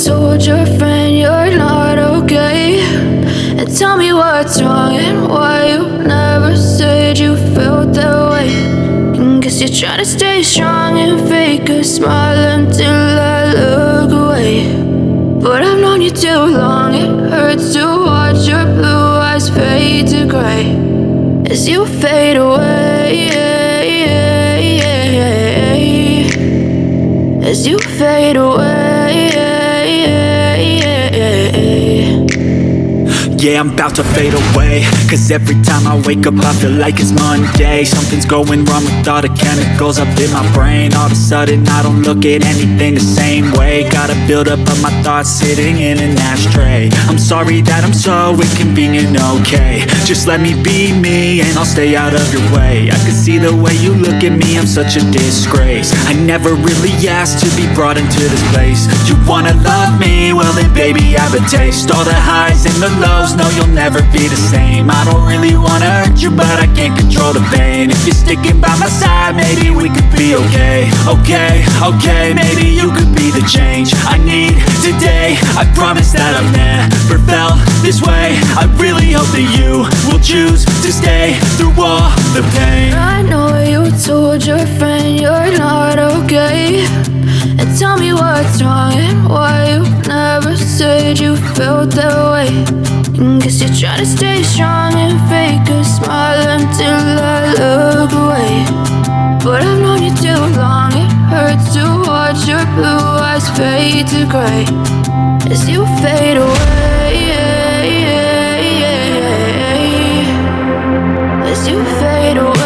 told your friend you're not okay, and tell me what's wrong and why you never said you felt that way. And guess you're trying to stay strong and fake a smile until I look away. But I've known you too long, it hurts to watch your blue eyes fade to gray as you fade away, as you fade away. Yeah, I'm about to fade away, cause every time I wake up I feel like it's Monday. Something's going wrong with all the chemicals up in my brain. All of a sudden I don't look at anything the same way. Gotta build up of my thoughts sitting in an ashtray. I'm sorry that I'm so inconvenient, okay. Just let me be me and I'll stay out of your way. I can see the way you look at me, I'm such a disgrace. I never really asked to be brought into this place. You wanna love me? Well then baby I have a taste. All the highs and the lows, no, you'll never be the same. I don't really wanna hurt you, but I can't control the pain. If you're sticking by my side, maybe we could be okay. Okay, maybe you could be the change I need today. I promise that I've never felt this way. I really hope that you will choose to stay through all the pain. I know you told your friend you're not okay, and tell me what's wrong and why you never said you felt that way. And guess you're trying to stay strong and fake a smile until I look away. But I've known you too long, it hurts to watch your blue eyes fade to gray as you fade away, as you fade away.